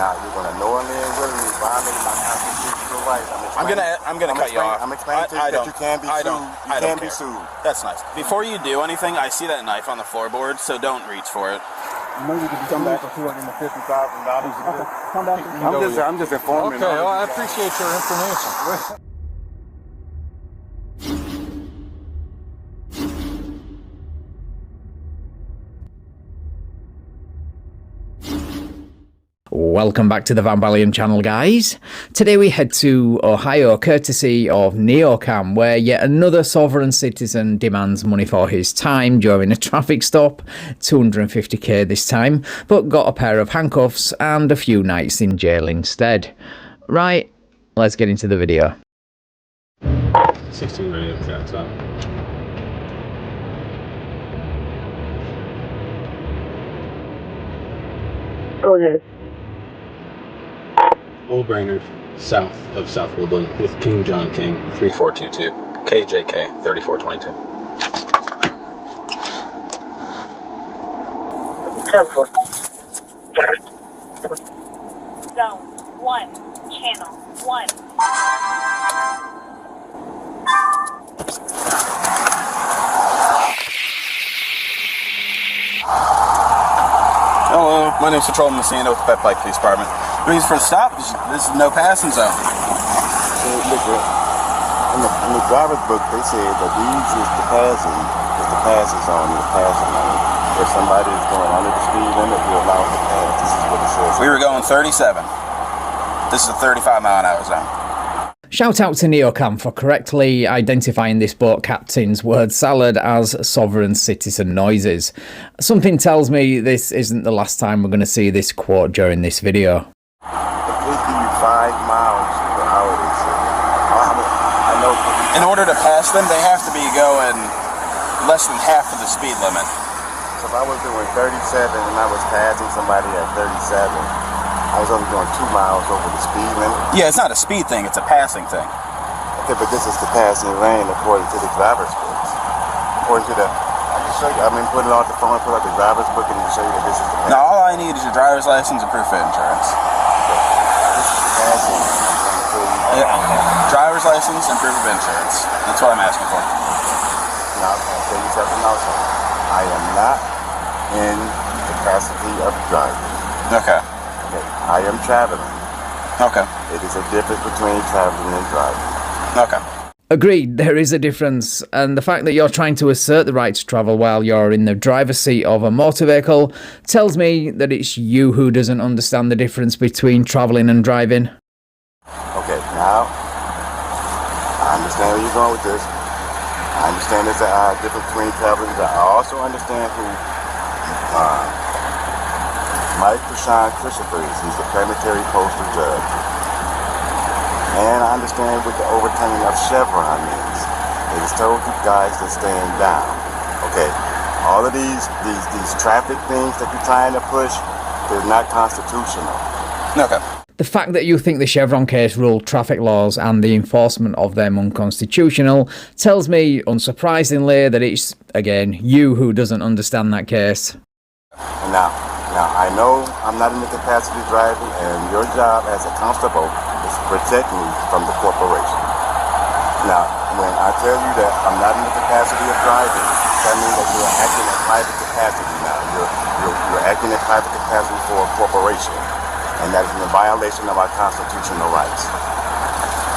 Now you're gonna knowingly and willingly violate my constitutional rights. I'm gonna cut you off. I'm explaining to you that you can be sued. You can be sued. That's nice. Before you do anything, I see that knife on the floorboard, so don't reach for it. Maybe you could come back for $250,000. Come back. I'm just informing. Okay, well, I appreciate your information. Welcome back to the Van Ballion channel, guys. Today we head to Ohio, courtesy of Neocam, where yet another sovereign citizen demands money for his time during a traffic stop, $250k this time, but got a pair of handcuffs and a few nights in jail instead. Right, let's get into the video. 16 radio tracks up. Okay. Old Brainerd, south of South Woodland, with King John King, 3422, KJK, 3422. 10-4. Zone 1, channel 1. Hello, my name's Patrolman Messina with the Pet Pike Police Department. The reason for the stop is this is no passing zone. Look, in the driver's book, they said that these is the passing zone, the passing lane. If somebody is going under the speed limit, we allow them to pass. This is what it says. We were going 37. This is a 35-mile-an-hour zone. Shout out to Neocam for correctly identifying this boat captain's word salad as sovereign citizen noises. Something tells me this isn't the last time we're going to see this quote during this video. They give you 5 miles per hour, they say. I know. In order to pass them, they have to be going less than half of the speed limit. So if I was doing 37 and I was passing somebody at 37, I was only going 2 miles over the speed limit. Yeah, it's not a speed thing, it's a passing thing. Okay, but this is the passing lane according to the driver's books. According to the, I can show you, put it on the phone, put out the driver's book and show you that this is the passing. Now, all I need is your driver's license and proof of insurance. This is the passing lane. Driver's license and proof of insurance. That's what I'm asking for. Now, I'm going to tell you something else. I am not in the capacity of driving. Okay. I am traveling. Okay. It is a difference between traveling and driving. Okay. Agreed, there is a difference, and the fact that you're trying to assert the right to travel while you're in the driver's seat of a motor vehicle tells me that it's you who doesn't understand the difference between travelling and driving. Okay, now, I understand where you're going with this. I understand there's a difference between traveling, but I also understand who Mike Christopher is. He's a planetary postal judge. And I understand what the overturning of Chevron means. It is told you guys to stand down. Okay, all of these traffic things that you're trying to push, they're not constitutional. Okay. The fact that you think the Chevron case ruled traffic laws and the enforcement of them unconstitutional tells me, unsurprisingly, that it's, again, you who doesn't understand that case. Now, I know I'm not in the capacity of driving, and your job as a constable is to protect me from the corporation. Now, when I tell you that I'm not in the capacity of driving, that means that you're acting in private capacity now. You're acting in private capacity for a corporation, and that is in violation of our constitutional rights.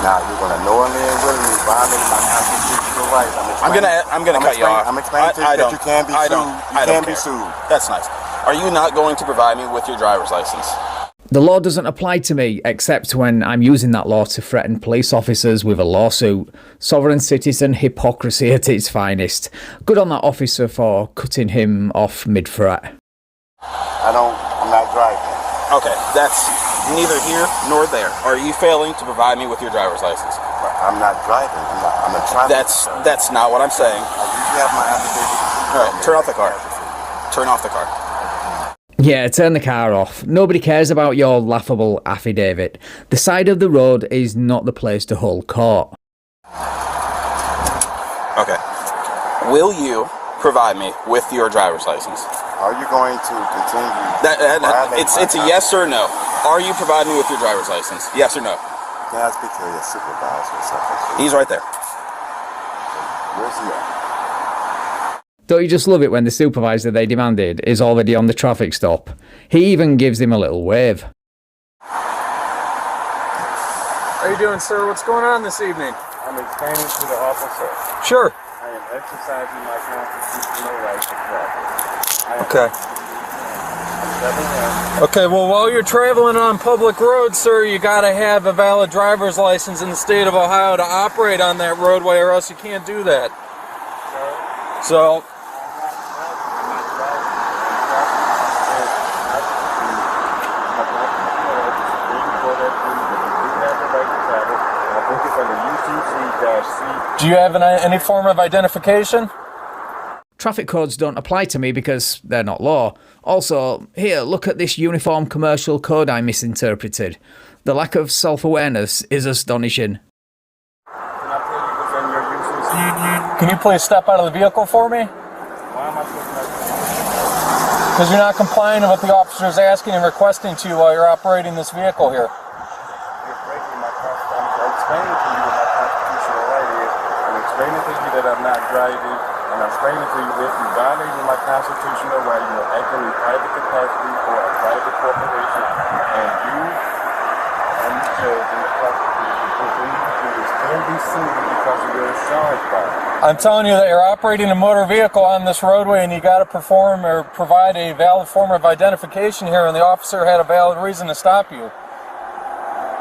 Now, you're going to knowingly and willingly violate my constitutional rights. I'm gonna cut you off. I'm explaining to you that you can be sued. You can be sued. That's nice. Are you not going to provide me with your driver's license? The law doesn't apply to me, except when I'm using that law to threaten police officers with a lawsuit. Sovereign citizen hypocrisy at its finest. Good on that officer for cutting him off mid-threat. I'm not driving. Okay, that's neither here nor there. Are you failing to provide me with your driver's license? I'm not driving. I'm a traffic. That's not what I'm saying. I usually have my affidavit. All right, turn off the car. Turn off the car. Yeah, turn the car off. Nobody cares about your laughable affidavit. The side of the road is not the place to hold court. Okay. Will you provide me with your driver's license? Are you going to continue? It's a yes or no. Are you providing me with your driver's license? Yes or no? Can I speak to your supervisor or something? He's right there. Where's he at? Don't you just love it when the supervisor they demanded is already on the traffic stop? He even gives him a little wave. How you doing, sir? What's going on this evening? I'm explaining to the officer. Sure. I am exercising my constitutional right to travel. Okay. Okay, well, while you're traveling on public roads, sir, you gotta have a valid driver's license in the state of Ohio to operate on that roadway, or else you can't do that. So, do you have any form of identification? Traffic codes don't apply to me because they're not law. Also, here, look at this uniform commercial code I misinterpreted. The lack of self-awareness is astonishing. Can you please step out of the vehicle for me? Why am I supposed to? Because you're not complying with what the officer is asking and requesting to you while you're operating this vehicle here. You're breaking my constitution. I'm explaining to you what my constitutional right is. I'm explaining to you that I'm not driving. And I'm explaining to you if you're violating my constitutional right, you're acting in private capacity for a private corporation, and you and the judge and the prosecutor can be sued because of your charge by it. I'm telling you that you're operating a motor vehicle on this roadway and you got to perform or provide a valid form of identification here, and the officer had a valid reason to stop you.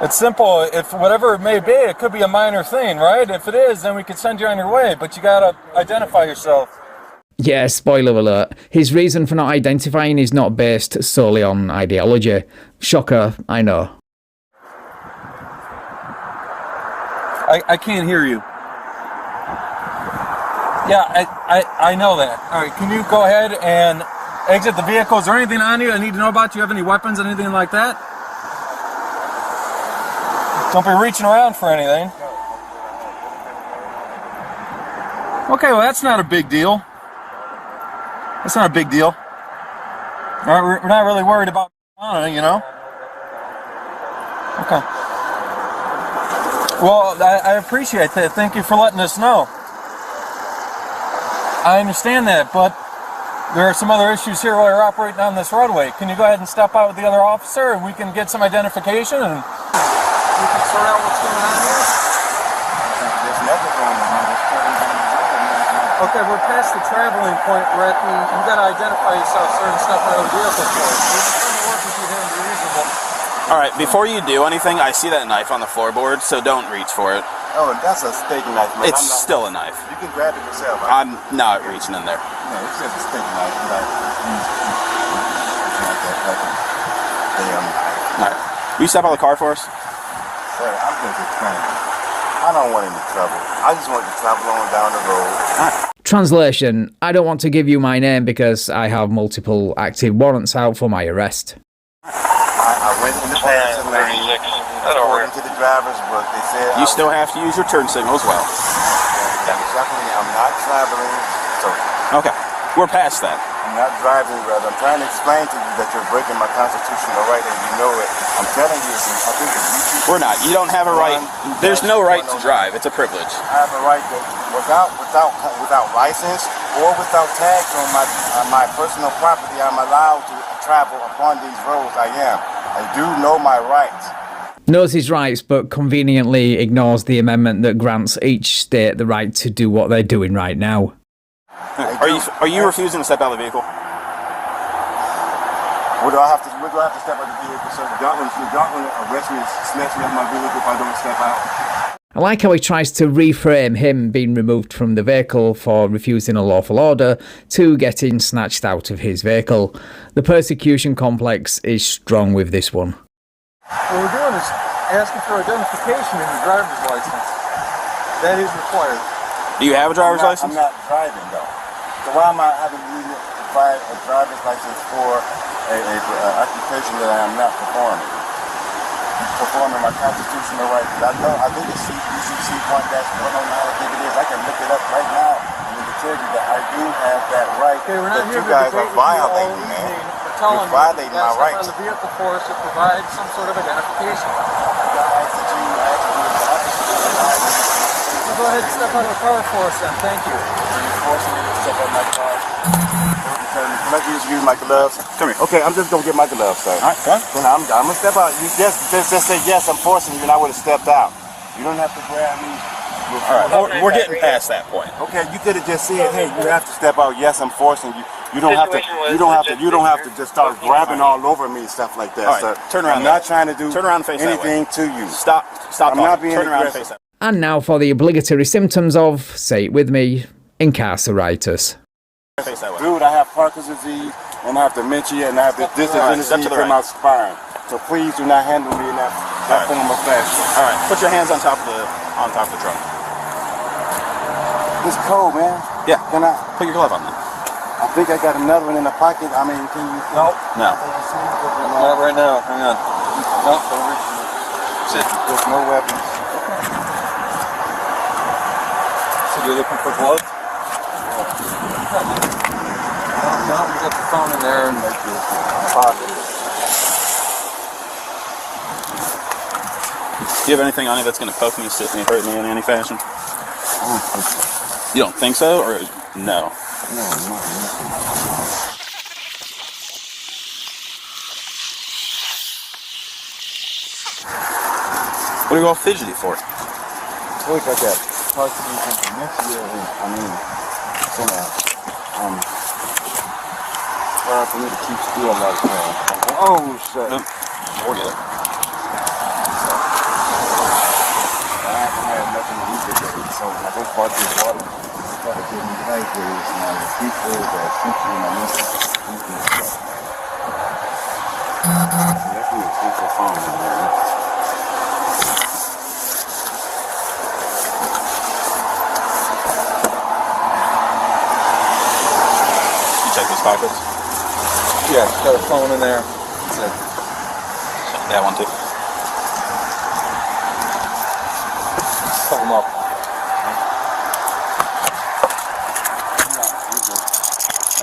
It's simple. If whatever it may be, it could be a minor thing, right? If it is, then we could send you on your way, but you got to identify yourself. Yeah, spoiler alert. His reason for not identifying is not based solely on ideology. Shocker, I know. I can't hear you. Yeah, I know that. All right, can you go ahead and exit the vehicle? Is there anything on you I need to know about? Do you have any weapons, anything like that? Don't be reaching around for anything. Okay, well, that's not a big deal. That's not a big deal. All right, we're not really worried about marijuana, you know? Okay. Well, I appreciate that. Thank you for letting us know. I understand that, but there are some other issues here while you're operating on this roadway. Can you go ahead and step out with the other officer and we can get some identification and we can sort out what's going on here? There's nothing going on. Okay, we're past the traveling point, Brett, and you got to identify yourself, sir, and step out of the vehicle for us. We're just trying to work with you here and be reasonable. All right, before you do anything, I see that knife on the floorboard, so don't reach for it. Oh, that's a steak knife, man. It's still a knife. You can grab it yourself. I'm not reaching in there. No, it's just a steak knife. Damn knife. All right. Will you step out of the car for us? Sir, I'm just explaining. I don't want any trouble. I just want to travel on down the road. All right. Translation, I don't want to give you my name because I have multiple active warrants out for my arrest. I went in the passing lane. According to the driver's book, they said You still have to use your turn signal as well. I'm not traveling, so Okay, we're past that. I'm not driving, brother. I'm trying to explain to you that you're breaking my constitutional right, and you know it. I'm telling you, I think it's YouTube. We're not. You don't have a right. There's no right to drive. It's a privilege. I have a right to, without license or without tags on my personal property, I'm allowed to travel upon these roads. I am. I do know my rights. Knows his rights, but conveniently ignores the amendment that grants each state the right to do what they're doing right now. Are you refusing to step out of the vehicle? Where do I have to step out of the vehicle, sir? Y'all want to arrest me and snatch me out of my vehicle if I don't step out? I like how he tries to reframe him being removed from the vehicle for refusing a lawful order to getting snatched out of his vehicle. The persecution complex is strong with this one. What we're doing is asking for identification in your driver's license. That is required. Do you have a driver's license? I'm not driving, though. So why am I having to provide a driver's license for an occupation that I am not performing? Performing my constitutional rights. I think it's UCC 1-109, I think it is. I can look it up right now and we can tell you that I do have that right. Okay, we're not but here you to guys debate are with you all violating, man. evening. We're telling You're you violating you my gotta step rights. out of the vehicle for us to provide some sort of identification. So go ahead and step out of the car for us then. Thank you. Forcing me to step out of my car. Let me use my gloves. Come here. Okay, I'm just gonna get my gloves, sir. All right, go ahead. Then I'm gonna step out. You just say yes. I'm forcing you, and I would have stepped out. You don't have to grab me. All right, we're getting past that point. Okay, you could have just said, "Hey, you have to step out." Yes, I'm forcing you. You don't have to. You don't have to just start grabbing all over me and stuff like that, All right, sir. turn around. I'm not trying to do Turn around and face that way. anything to you. Stop. I'm not being Turn around and aggressive. face that. And now for the obligatory symptoms of, say it with me, incarceritis. Face that way. Dude, I have Parkinson's disease, and I have dementia, and I have this All right, disease step to the in right. my spine. So please do not handle me in that right. form of fashion. All right, put your hands on top of the truck. It's cold, man. Yeah. Can I? Put your glove on then. I think I got another one in the pocket. I mean, can you? No, No. not right now. Hang on. No, don't reach me. Sit. There's no weapons. So you're looking for gloves? No, you got the phone in there and pocket. Do you have anything on you that's going to poke me, stick me, hurt me in any fashion? You don't think so, or no? What are you all fidgety for? Look at that. Parkinson's and dementia, I mean, hard for me to keep still like that. Oh, shit. Nope. Forget it. I haven't had nothing to eat today, so I just bought this water. Started getting dehydrated, and the people that essentially my mental stuff. That's an essential phone, man. Check those pockets. Yeah, got a phone in there. That one too. Pull them up.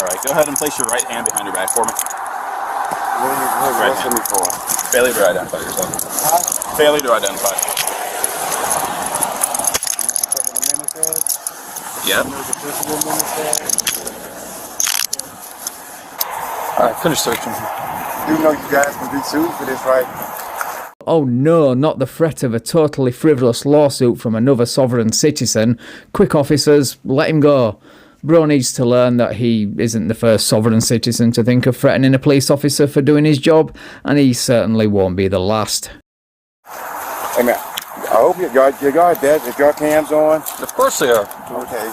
All right, go ahead and place your right hand behind your back for me. What are you Right arresting me for? Failure to identify yourself. Failure to identify. Yep. Alright, finish searching. You know you guys can be sued for this, right? Oh no, not the threat of a totally frivolous lawsuit from another sovereign citizen. Quick officers, let him go. Bro needs to learn that he isn't the first sovereign citizen to think of threatening a police officer for doing his job, and he certainly won't be the last. Hey man, I hope your guard dead. Is your cams on? Of course they are. Okay.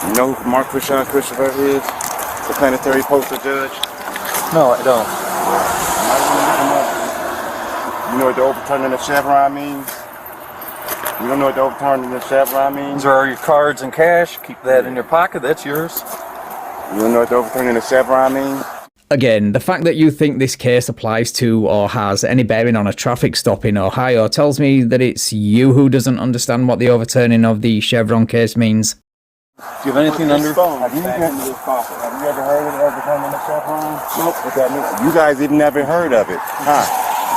You know who Mark Christopher is? The planetary postal judge? No, I don't. You know what the overturning the chevron means? You don't know what the overturning the chevron means? These are your cards and cash. Keep that in your pocket. That's yours. You don't know what the overturning the chevron means? Again, the fact that you think this case applies to or has any bearing on a traffic stop in Ohio tells me that it's you who doesn't understand what the overturning of the Chevron case means. Do you have anything under? Have you ever heard of the overturning the chevron? Nope. What that means? You guys even never heard of it, huh?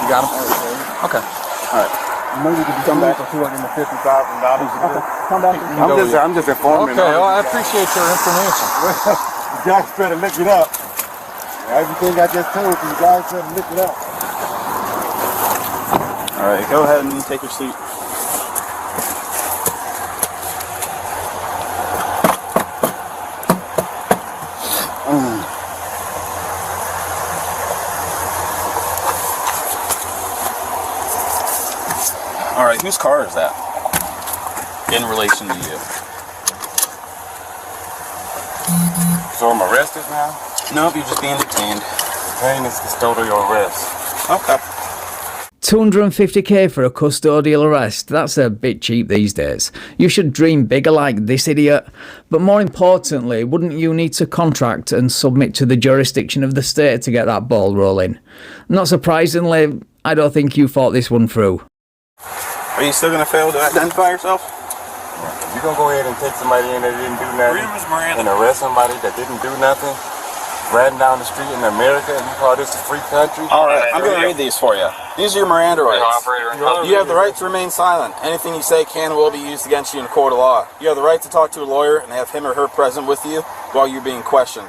You got them? Okay. All right. Maybe you can come back for $250,000. Come back. I'm just informing. Okay, well, I appreciate your information. You guys better look it up. Everything I just told you, guys better look it up. All right, go ahead and take your seat. All right, whose car is that in relation to you? So I'm arrested now? Nope, you're just being detained. Pain is custodial arrest. Okay. 250k for a custodial arrest, that's a bit cheap these days. You should dream bigger like this idiot. But more importantly, wouldn't you need to contract and submit to the jurisdiction of the state to get that ball rolling? Not surprisingly, I don't think you thought this one through. Are you still going to fail to identify yourself? If you're gonna go ahead and take somebody in that didn't do nothing and arrest somebody that didn't do nothing, riding down the street in America, and you call this a free country? All right, I'm going to read these for you. These are your Miranda rights. You have the right to remain silent. Anything you say can and will be used against you in a court of law. You have the right to talk to a lawyer and have him or her present with you while you're being questioned.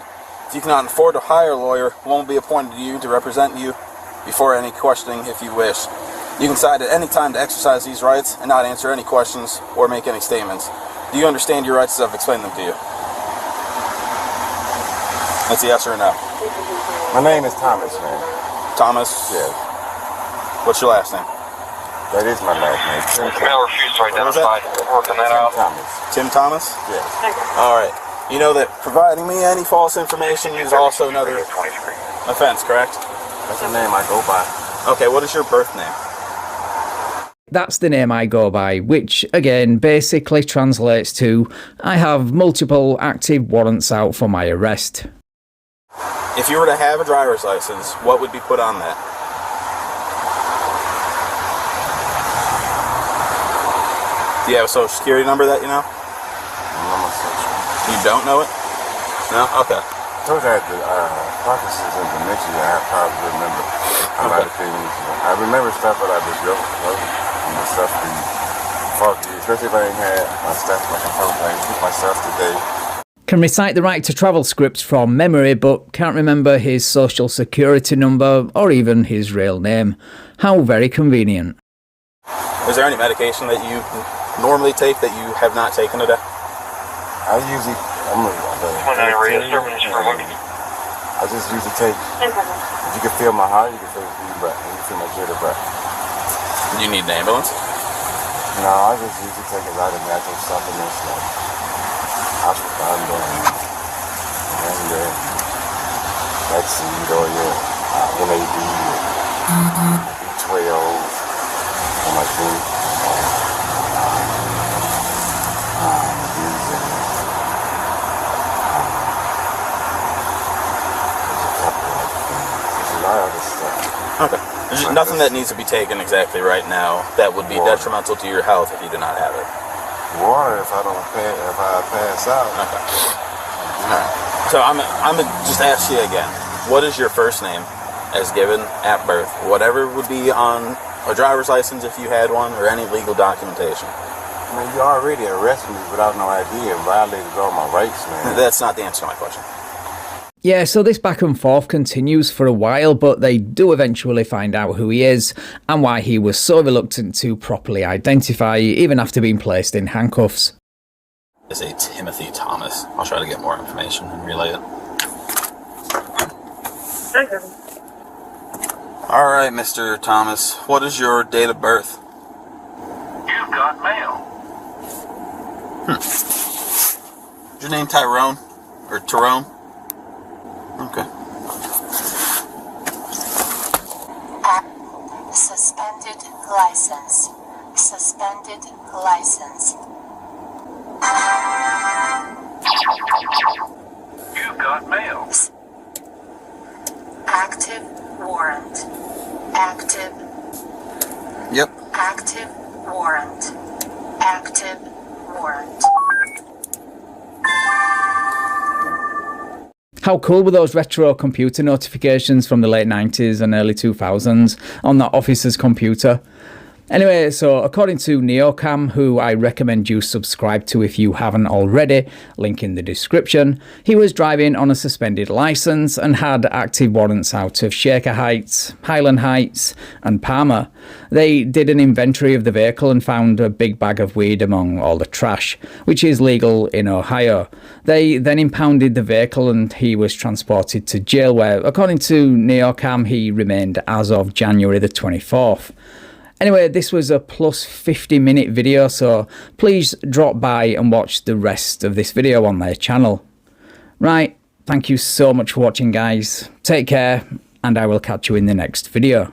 If you cannot afford to hire a lawyer, one will be appointed to you to represent you before any questioning if you wish. You can decide at any time to exercise these rights and not answer any questions or make any statements. Do you understand your rights as I've explained them to you? That's a yes or a no. My name is Thomas, man. Thomas? Yes. What's your last name? That is my last name. The male refused to identify. Working that out. Thomas. Tim Thomas? Yes. All right. You know that providing me any false information is also another offense, correct? That's the name I go by. Okay, what is your birth name? That's the name I go by, which again basically translates to I have multiple active warrants out for my arrest. If you were to have a driver's license, what would be put on that? Do you have a social security number that you know? I'm a social. You don't know it? No? Okay. Those are the Parkinson's and dementia. I probably remember a lot of things. I remember stuff, but I just don't know. My stuff be foggy, especially if I ain't had my stuff like I told you, I keep my stuff today. Can recite the right to travel script from memory, but can't remember his social security number or even his real name. How very convenient. Is there any medication that you normally take that you have not taken today? I usually, I just usually take, you can feel my heart, you can feel my breath, you can feel my jitterbug. Do you need an ambulance? No, I just usually take a lot of natural supplements like ashwagandha and vaccine oil, NAD, B12 for my drink. There's a lot of other stuff. Okay. There's nothing that needs to be taken exactly right now that would be detrimental to your health if you do not have it. Water if I pass out. Okay. All right. So I'm just ask you again. What is your first name as given at birth? Whatever would be on a driver's license if you had one, or any legal documentation. I mean, you already arrested me without no idea and violated all my rights, man. That's not the answer to my question. Yeah, so this back and forth continues for a while, but they do eventually find out who he is and why he was so reluctant to properly identify, even after being placed in handcuffs. It's a Timothy Thomas. I'll try to get more information and relay it. All right, Mr. Thomas, what is your date of birth? You've got mail. Is your name Tyrone? Or Tyrone? Okay. Suspended license. Suspended license. You've got mail. Active warrant. Active. Yep. Active warrant. Active warrant. How cool were those retro computer notifications from the late 90s and early 2000s on that officer's computer? Anyway, so according to Neocam, who I recommend you subscribe to if you haven't already, link in the description, he was driving on a suspended licence and had active warrants out of Shaker Heights, Highland Heights and Palmer. They did an inventory of the vehicle and found a big bag of weed among all the trash, which is legal in Ohio. They then impounded the vehicle and he was transported to jail where, according to Neocam, he remained as of January the 24th. Anyway, this was a plus 50-minute video, so please drop by and watch the rest of this video on their channel. Right, thank you so much for watching, guys. Take care, and I will catch you in the next video.